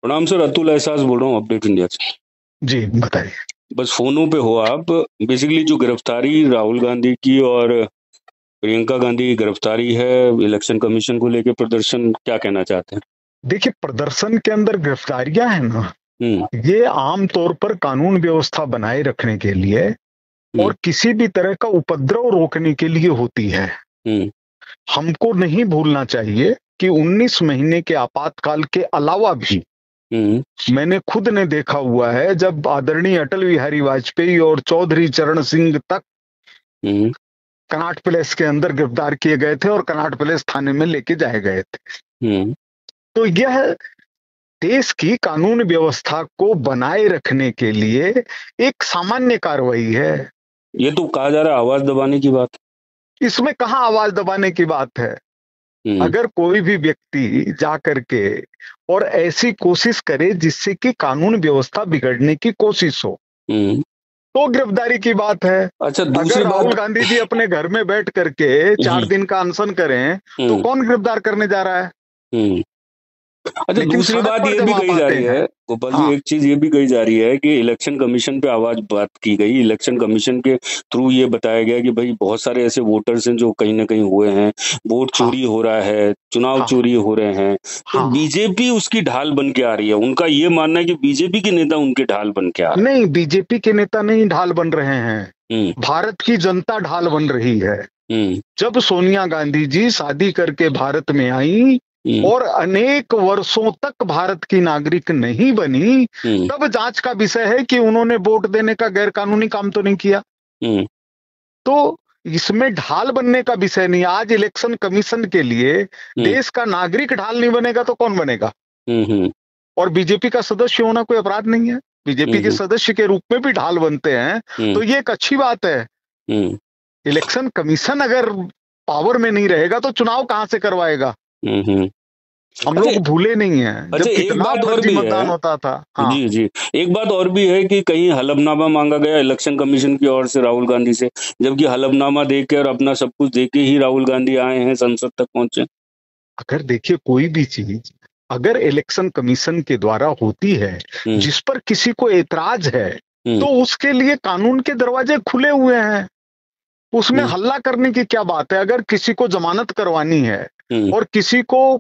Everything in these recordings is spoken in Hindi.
प्रणाम सर, अतुल एहसास बोल रहा हूँ अपडेट इंडिया से। जी बताइए। बस फोनों पे हो आप। बेसिकली जो गिरफ्तारी राहुल गांधी की और प्रियंका गांधी की गिरफ्तारी है, इलेक्शन कमीशन को लेकर प्रदर्शन, क्या कहना चाहते हैं? देखिए, प्रदर्शन के अंदर गिरफ्तारियां हैं ना, हम्म। ये आमतौर पर कानून व्यवस्था बनाए रखने के लिए हम्म। और किसी भी तरह का उपद्रव रोकने के लिए होती है। हम्म। हमको नहीं भूलना चाहिए कि 19 महीने के आपातकाल के अलावा भी मैंने खुद ने देखा हुआ है, जब आदरणीय अटल बिहारी वाजपेयी और चौधरी चरण सिंह तक हम्म। कनॉट प्लेस के अंदर गिरफ्तार किए गए थे और कनॉट प्लेस थाने में लेके जाए गए थे। हम्म। तो यह देश की कानून व्यवस्था को बनाए रखने के लिए एक सामान्य कार्रवाई है। ये तो कहा जा रहा है आवाज दबाने की बात। इसमें कहाँ आवाज दबाने की बात है? हम्म। अगर कोई भी व्यक्ति जा करके और ऐसी कोशिश करे जिससे कि कानून व्यवस्था बिगड़ने की कोशिश हो, हम्म। तो गिरफ्तारी की बात है। अच्छा, अगर दूसरी राहुल बात। गांधी जी अपने घर में बैठ करके 4 दिन का अनशन करें, तो कौन गिरफ्तार करने जा रहा है? हम्म। अच्छा, लेकिन दूसरी सड़क बात पर ये जब भी आप कही जा आते रही हैं। है गोपाल जी, हाँ, एक चीज ये भी कही जा रही है कि इलेक्शन कमीशन पे आवाज बात की गई। इलेक्शन कमीशन के थ्रू ये बताया गया कि भाई बहुत सारे ऐसे वोटर्स हैं जो कहीं ना कहीं हुए हैं, वोट हाँ, चोरी हो रहा है, चुनाव हाँ, चोरी हो रहे हैं। तो हाँ। बीजेपी उसकी ढाल बन के आ रही है। उनका ये मानना है कि बीजेपी के नेता उनके ढाल बन के आ रहे नहीं, बीजेपी के नेता नहीं ढाल बन रहे हैं, हैं। भारत की जनता ढाल बन रही है। हम्म। जब सोनिया गांधी जी शादी करके भारत में आई हम्म। और अनेक वर्षों तक भारत की नागरिक नहीं बनी, हम्म। तब जांच का विषय है कि उन्होंने वोट देने का गैर कानूनी काम तो नहीं किया। हम्म। तो इसमें ढाल बनने का विषय नहीं। आज इलेक्शन कमीशन के लिए हम्म। देश का नागरिक ढाल नहीं बनेगा तो कौन बनेगा? हम्म। हम्म। और बीजेपी का सदस्य होना कोई अपराध नहीं है। बीजेपी के हम्म। सदस्य के रूप में भी ढाल बनते हैं, हम्म। तो ये एक अच्छी बात है। हम्म। इलेक्शन कमीशन अगर पावर में नहीं रहेगा तो चुनाव कहां से करवाएगा? हम्म। हम्म। हम अच्छा। लोग भूले नहीं है अच्छा, जब एक कितना बात और फर्जी भी है। मतदान होता था। हाँ, जी, जी। एक बात और भी है कि कहीं हलफनामा मांगा गया इलेक्शन कमीशन की ओर से राहुल गांधी से, जबकि हलफनामा देके और अपना सब कुछ देके ही राहुल गांधी आए हैं, संसद तक पहुंचे। अगर देखिए कोई भी चीज अगर इलेक्शन कमीशन के द्वारा होती है हम्म। जिस पर किसी को ऐतराज है, हम्म। तो उसके लिए कानून के दरवाजे खुले हुए हैं। उसमें हम्म। हल्ला करने की क्या बात है? अगर किसी को जमानत करवानी है हम्म। और किसी को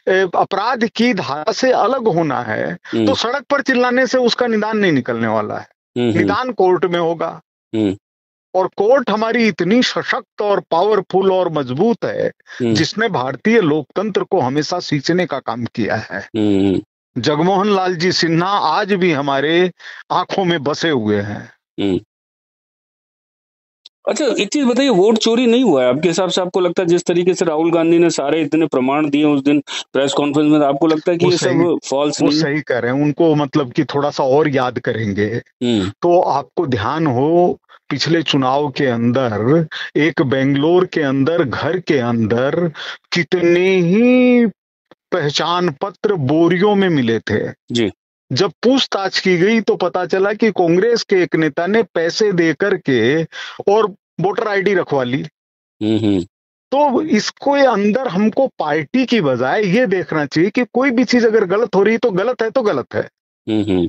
अपराध की धारा से अलग होना है, हम्म। तो सड़क पर चिल्लाने से उसका निदान नहीं निकलने वाला है। हम्म। निदान कोर्ट में होगा। हम्म। और कोर्ट हमारी इतनी सशक्त और पावरफुल और मजबूत है, हम्म। जिसने भारतीय लोकतंत्र को हमेशा सींचने का काम किया है। हम्म। जगमोहन लाल जी सिन्हा आज भी हमारे आंखों में बसे हुए हैं। हम्म। अच्छा, एक चीज बताइए, वोट चोरी नहीं हुआ है आपके हिसाब से? आपको लगता है जिस तरीके से राहुल गांधी ने सारे इतने प्रमाण दिए उस दिन प्रेस कॉन्फ्रेंस में, आपको लगता है कि वो ये सही सब फॉल्स वो नहीं है? सही कह रहे हैं। उनको मतलब कि थोड़ा सा और याद करेंगे हम्म। तो आपको ध्यान हो, पिछले चुनाव के अंदर एक बेंगलोर के अंदर घर के अंदर कितने ही पहचान पत्र बोरियों में मिले थे। जी। जब पूछताछ की गई तो पता चला कि कांग्रेस के एक नेता ने पैसे दे करके और वोटर आईडी रखवा ली। हम्म। तो इसको अंदर हमको पार्टी की बजाय ये देखना चाहिए कि कोई भी चीज अगर गलत हो रही है तो गलत है तो गलत है। हम्म।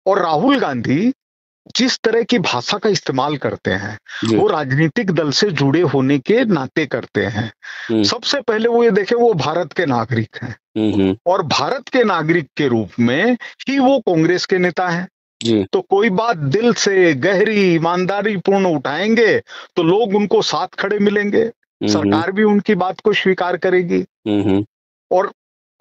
और राहुल गांधी जिस तरह की भाषा का इस्तेमाल करते हैं, जी। वो राजनीतिक दल से जुड़े होने के नाते करते हैं। हम्म। सबसे पहले वो ये देखें, वो भारत के नागरिक हैं हम्म। और भारत के नागरिक के रूप में ही वो कांग्रेस के नेता हैं। जी। तो कोई बात दिल से गहरी ईमानदारी पूर्ण उठाएंगे तो लोग उनको साथ खड़े मिलेंगे, हम्म। सरकार भी उनकी बात को स्वीकार करेगी। हम्म। और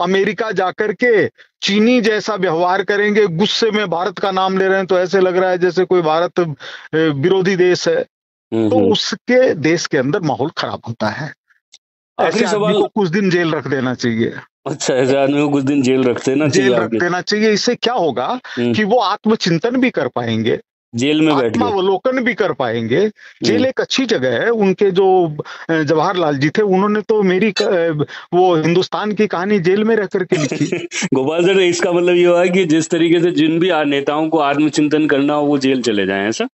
अमेरिका जाकर के चीनी जैसा व्यवहार करेंगे, गुस्से में भारत का नाम ले रहे हैं तो ऐसे लग रहा है जैसे कोई भारत विरोधी देश है, तो हम्म। उसके देश के अंदर माहौल खराब होता है। ऐसे आखिरी आदमी सवाल। को कुछ दिन जेल रख देना चाहिए। अच्छा, ऐसे आदमी को कुछ दिन जेल रख देना चाहिए जेल रख आपके? देना चाहिए। इससे क्या होगा हम्म। कि वो आत्मचिंतन भी कर पाएंगे, जेल में बैठ गए। आत्मावलोकन भी कर पाएंगे। हम्म। जेल एक अच्छी जगह है। उनके जो जवाहरलाल जी थे, उन्होंने तो वो हिंदुस्तान की कहानी जेल में रह करके लिखी। गोपाल सर, इसका मतलब ये हुआ कि जिस तरीके से जिन भी नेताओं को आत्मचिंतन करना हो वो जेल चले जाएं, ऐसा?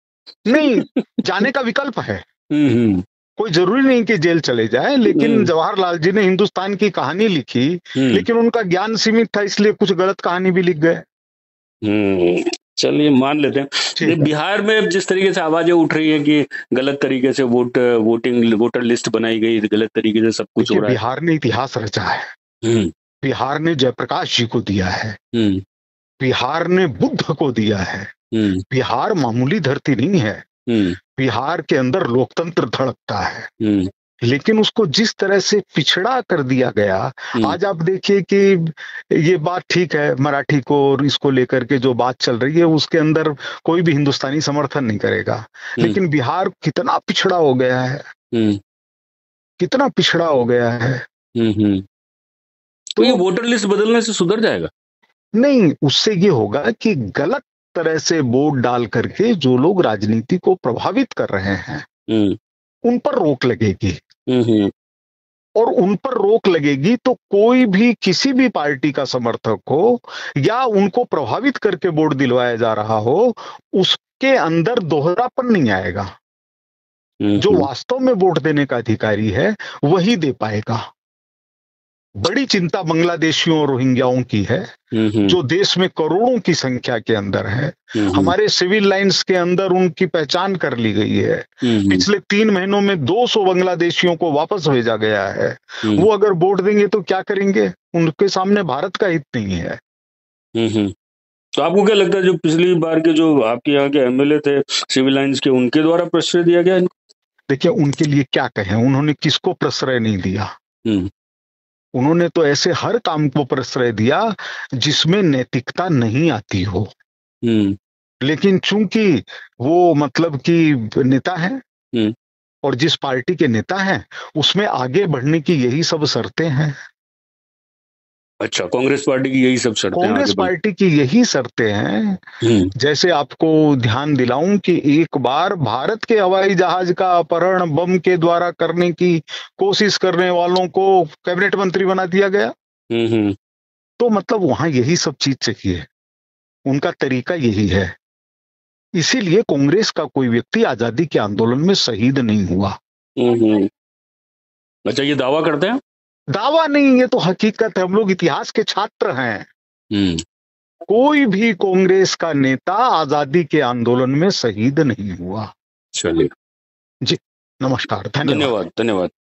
नहीं, जाने का विकल्प है। हम्म। कोई जरूरी नहीं कि जेल चले जाए, लेकिन जवाहरलाल जी ने हिंदुस्तान की कहानी लिखी, लेकिन उनका ज्ञान सीमित था, इसलिए कुछ गलत कहानी भी लिख गए। चलिए मान लेते हैं। बिहार में जिस तरीके से आवाजें उठ रही है कि गलत तरीके से वोटर लिस्ट बनाई गई, गलत तरीके से सब कुछ हो रहा है। बिहार ने इतिहास रचा है, बिहार ने जयप्रकाश जी को दिया है, बिहार ने बुद्ध को दिया है, बिहार मामूली धरती नहीं है, बिहार के अंदर लोकतंत्र धड़कता है, लेकिन उसको जिस तरह से पिछड़ा कर दिया गया। आज आप देखिए कि ये बात ठीक है, मराठी को और इसको लेकर के जो बात चल रही है उसके अंदर कोई भी हिंदुस्तानी समर्थन नहीं करेगा, लेकिन बिहार कितना पिछड़ा हो गया है, कितना पिछड़ा हो गया है। तो ये वोटर लिस्ट बदलने से सुधर जाएगा? नहीं, उससे ये होगा कि गलत तरह से वोट डाल करके जो लोग राजनीति को प्रभावित कर रहे हैं उन पर रोक लगेगी, और उन पर रोक लगेगी तो कोई भी किसी भी पार्टी का समर्थक हो या उनको प्रभावित करके वोट दिलवाया जा रहा हो, उसके अंदर दोहरापन नहीं आएगा। जो वास्तव में वोट देने का अधिकारी है वही दे पाएगा। बड़ी चिंता बांग्लादेशियों और रोहिंग्याओं की है, जो देश में करोड़ों की संख्या के अंदर है। हमारे सिविल लाइंस के अंदर उनकी पहचान कर ली गई है। पिछले 3 महीनों में 200 बांग्लादेशियों को वापस भेजा गया है। वो अगर वोट देंगे तो क्या करेंगे? उनके सामने भारत का हित नहीं है। तो आपको क्या लगता है, जो पिछली बार के जो आपके यहाँ के एमएलए थे सिविल लाइंस के, उनके द्वारा प्रश्रय दिया गया? देखिए, उनके लिए क्या कहें, उन्होंने किसको प्रश्रय नहीं दिया। उन्होंने तो ऐसे हर काम को प्रश्रय दिया जिसमें नैतिकता नहीं आती हो, लेकिन चूंकि वो मतलब कि नेता है और जिस पार्टी के नेता हैं उसमें आगे बढ़ने की यही सब शर्तें हैं। अच्छा, कांग्रेस पार्टी की यही सब शर्तें? कांग्रेस पार्टी की यही शर्तें हैं। जैसे आपको ध्यान दिलाऊं कि एक बार भारत के हवाई जहाज का अपहरण बम के द्वारा करने की कोशिश करने वालों को कैबिनेट मंत्री बना दिया गया। तो मतलब वहां यही सब चीज चाहिए, उनका तरीका यही है। इसीलिए कांग्रेस का कोई व्यक्ति आजादी के आंदोलन में शहीद नहीं हुआ। अच्छा, ये दावा करते हैं? दावा नहीं, ये तो हकीकत है। हम लोग इतिहास के छात्र हैं। कोई भी कांग्रेस का नेता आजादी के आंदोलन में शहीद नहीं हुआ। चलिए जी, नमस्कार, धन्यवाद।